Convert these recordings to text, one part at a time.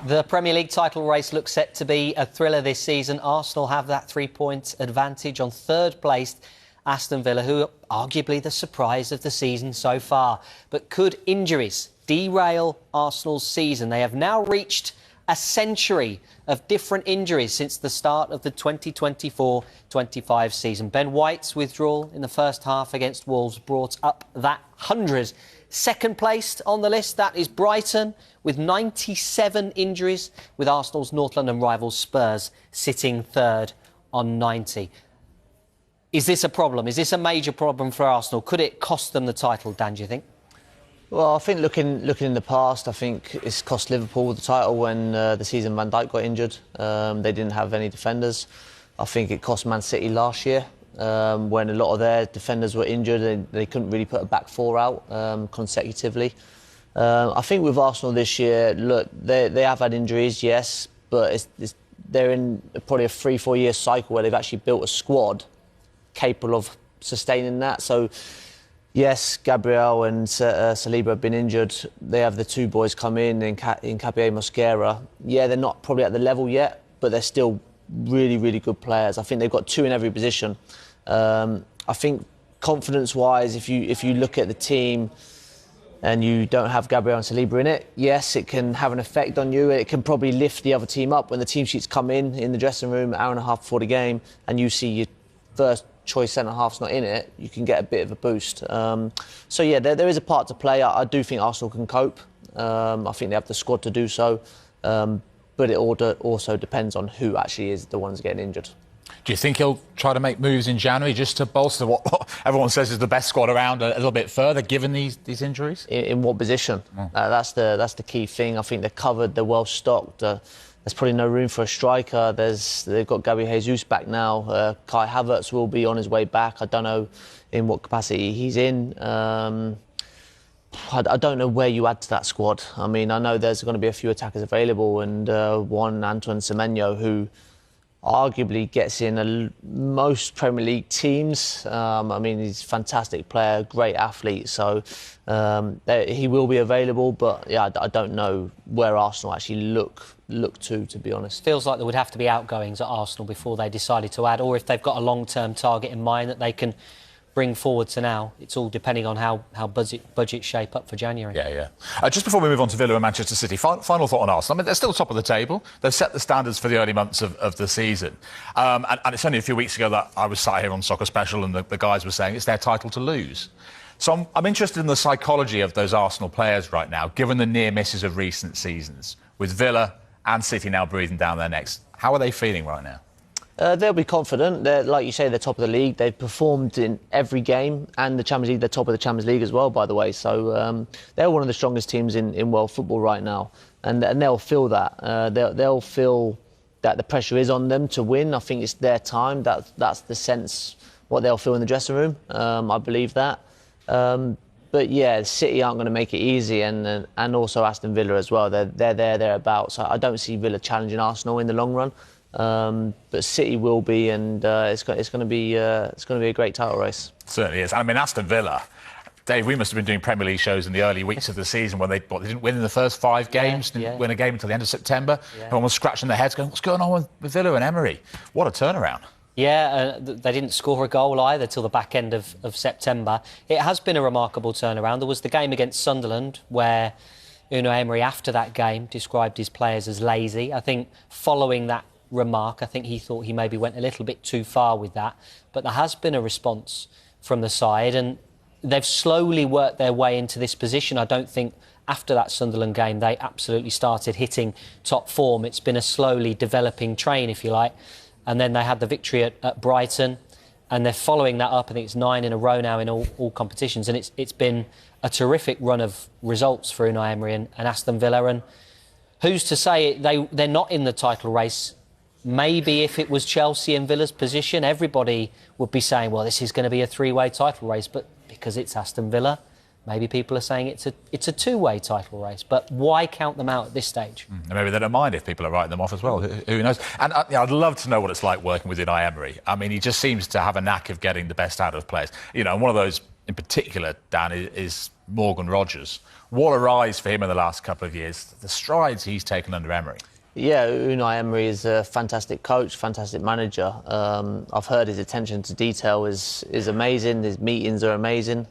The Premier League title race looks set to be a thriller this season. Arsenal have that 3-point advantage on third-placed Aston Villa, who are arguably the surprise of the season so far. But could injuries derail Arsenal's season? They have now reached a century of different injuries since the start of the 2024-25 season. Ben White's withdrawal in the first half against Wolves brought up that 100. Second placed on the list, that is Brighton, with 97 injuries, with Arsenal's North London rivals Spurs sitting third on 90. Is this a problem? Is this a major problem for Arsenal? Could it cost them the title, Dan, do you think? Well, I think looking in the past, I think it's cost Liverpool the title when the season Van Dijk got injured. They didn't have any defenders. I think it cost Man City last year when a lot of their defenders were injured and they couldn't really put a back four out consecutively. I think with Arsenal this year, look, they have had injuries, yes, but they're in probably a 3-4 year cycle where they've actually built a squad capable of sustaining that. So, yes, Gabriel and Saliba have been injured. They have the two boys come in Nketiah, Mosquera. Yeah, they're not probably at the level yet, but they're still really, really good players. I think they've got two in every position. I think confidence-wise, if you look at the team and you don't have Gabriel and Saliba in it, yes, it can have an effect on you. It can probably lift the other team up when the team sheets come in the dressing room an hour and a half before the game and you see your first choice centre-half's not in it, you can get a bit of a boost. So, yeah, there is a part to play. I do think Arsenal can cope. I think they have the squad to do so. But it also depends on who actually is the ones getting injured. Do you think he'll try to make moves in January just to bolster what everyone says is the best squad around a little bit further, given these injuries? In what position? That's the key thing. I think they're covered, they're well stocked. There's probably no room for a striker. They've got Gabriel Jesus back now. Kai Havertz will be on his way back. I don't know in what capacity he's in. I don't know where you add to that squad. I mean, I know there's going to be a few attackers available, and one, Antoine Semenyo, who arguably gets in most Premier League teams. I mean, he's a fantastic player, great athlete. So he will be available, but yeah, I don't know where Arsenal actually look to be honest. Feels like there would have to be outgoings at Arsenal before they decided to add, or if they've got a long-term target in mind that they can bring forward to now. It's all depending on how budgets shape up for January. Yeah. Just before we move on to Villa and Manchester City, final thought on Arsenal. I mean, they're still top of the table. They've set the standards for the early months of the season. And it's only a few weeks ago that I was sat here on Soccer Special and the guys were saying it's their title to lose. So I'm interested in the psychology of those Arsenal players right now, given the near misses of recent seasons, with Villa and City now breathing down their necks. How are they feeling right now? They'll be confident. Like you say, they're top of the league. They've performed in every game, and the Champions League, they're top of the Champions League as well, by the way. So they're one of the strongest teams in world football right now, and they'll feel that. They'll feel that the pressure is on them to win. I think it's their time. That's the sense, what they'll feel in the dressing room. I believe that. But yeah, City aren't going to make it easy, and also Aston Villa as well. They're thereabouts. So I don't see Villa challenging Arsenal in the long run. But City will be, and it's going to be a great title race. It certainly is. I mean, Aston Villa, Dave, we must have been doing Premier League shows in the early weeks of the season when they didn't win in the first 5 games, didn't win a game until the end of September. Everyone was scratching their heads going, what's going on with Villa and Emery? What a turnaround. Yeah, they didn't score a goal either till the back end of September. It has been a remarkable turnaround. There was the game against Sunderland where Unai Emery, after that game, described his players as lazy. I think following that remark, I think he thought he maybe went a little bit too far with that. But there has been a response from the side, and they've slowly worked their way into this position. I don't think after that Sunderland game they absolutely started hitting top form. It's been a slowly developing train, if you like. And then they had the victory at Brighton, and they're following that up. I think it's 9 in a row now in all competitions, and it's been a terrific run of results for Unai Emery and Aston Villa. And who's to say they're not in the title race? Maybe if it was Chelsea and Villa's position, everybody would be saying, well, this is going to be a 3-way title race. But because it's Aston Villa, maybe people are saying it's a 2-way title race. But why count them out at this stage? And maybe they don't mind if people are writing them off as well. Who knows? And I'd love to know what it's like working with Unai Emery. I mean, he just seems to have a knack of getting the best out of players. You know, and one of those in particular, Dan, is Morgan Rogers. What a rise for him in the last couple of years. The strides he's taken under Emery. Yeah, Unai Emery is a fantastic coach, fantastic manager. I've heard his attention to detail is amazing. His meetings are amazing.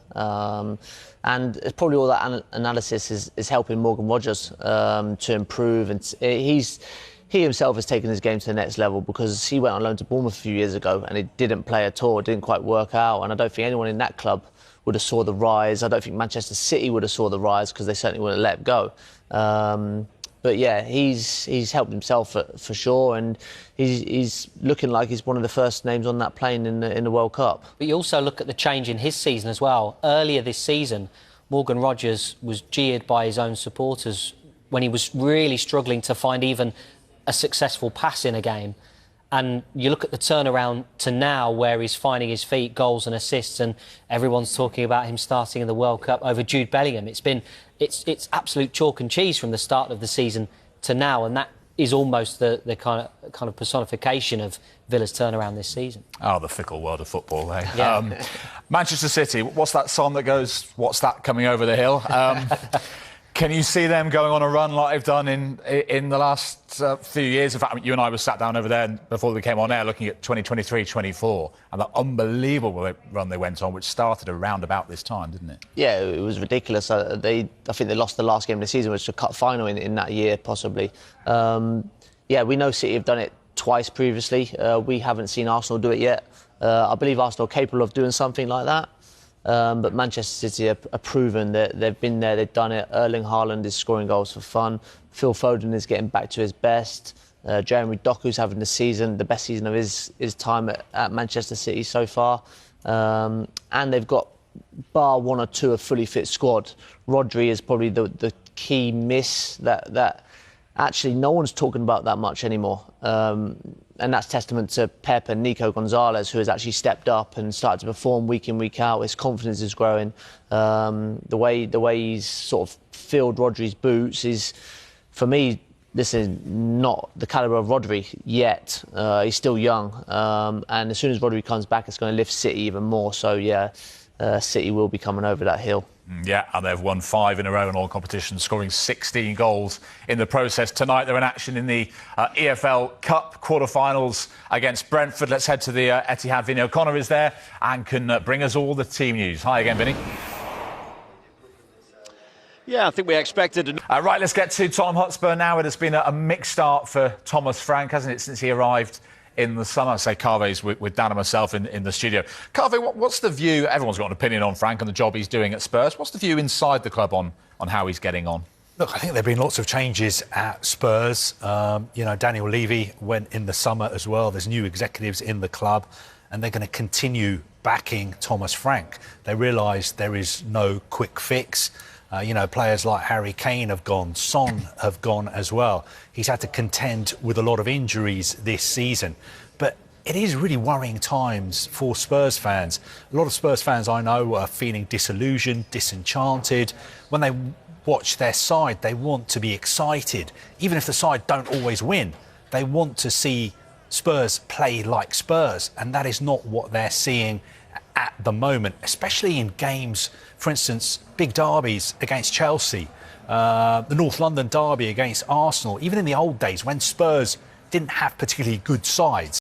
And it's probably all that analysis is helping Morgan Rogers to improve. And he himself has taken his game to the next level, because he went on loan to Bournemouth a few years ago and it didn't play at all. It didn't quite work out. And I don't think anyone in that club would have saw the rise. I don't think Manchester City would have saw the rise, because they certainly wouldn't have let him go. But yeah, he's helped himself for sure, and he's looking like he's one of the first names on that plane in the World Cup. But you also look at the change in his season as well. Earlier this season, Morgan Rogers was jeered by his own supporters when he was really struggling to find even a successful pass in a game. And you look at the turnaround to now, where he's finding his feet, goals and assists, and everyone's talking about him starting in the World Cup over Jude Bellingham. It's absolute chalk and cheese from the start of the season to now, and that is almost the kind of personification of Villa's turnaround this season. Oh, the fickle world of football, eh? Yeah. Manchester City, what's that song that goes, what's that coming over the hill? Can you see them going on a run like they've done in the last few years? In fact, you and I were sat down over there before we came on air looking at 2023-24 and the unbelievable run they went on, which started around about this time, didn't it? Yeah, it was ridiculous. I think they lost the last game of the season, which was a cup final in that year, possibly. Yeah, we know City have done it twice previously. We haven't seen Arsenal do it yet. I believe Arsenal are capable of doing something like that. But Manchester City are proven that they've been there, they've done it. Erling Haaland is scoring goals for fun. Phil Foden is getting back to his best. Jeremy Doku's having the best season of his time at Manchester City so far. And they've got, bar one or two, a fully fit squad. Rodri is probably the key miss that actually no one's talking about that much anymore. And that's testament to Pep and Nico Gonzalez, who has actually stepped up and started to perform week in, week out. His confidence is growing. The way he's sort of filled Rodri's boots is, for me, this is not the calibre of Rodri yet. He's still young. And as soon as Rodri comes back, it's going to lift City even more. So, yeah, City will be coming over that hill. Yeah, and they've won 5 in a row in all competitions, scoring 16 goals in the process. Tonight they're in action in the EFL Cup quarter-finals against Brentford. Let's head to the Etihad. Vinny O'Connor is there and can bring us all the team news. Hi again, Vinny. Yeah, I think we expected... Right, let's get to Tottenham Hotspur now. It has been a mixed start for Thomas Frank, hasn't it, since he arrived in the summer. I say Carve's with Dan and myself in the studio. Carve, what's the view? Everyone's got an opinion on Frank and the job he's doing at Spurs. What's the view inside the club on how he's getting on? Look, I think there have been lots of changes at Spurs. Daniel Levy went in the summer as well. There's new executives in the club, and they're going to continue backing Thomas Frank. They realise there is no quick fix. Players like Harry Kane have gone, Son have gone as well. He's had to contend with a lot of injuries this season. But it is really worrying times for Spurs fans. A lot of Spurs fans I know are feeling disillusioned, disenchanted. When they watch their side, they want to be excited. Even if the side don't always win, they want to see Spurs play like Spurs. And that is not what they're seeing at the moment, especially in games, for instance, big derbies against Chelsea, the North London derby against Arsenal, even in the old days when Spurs didn't have particularly good sides.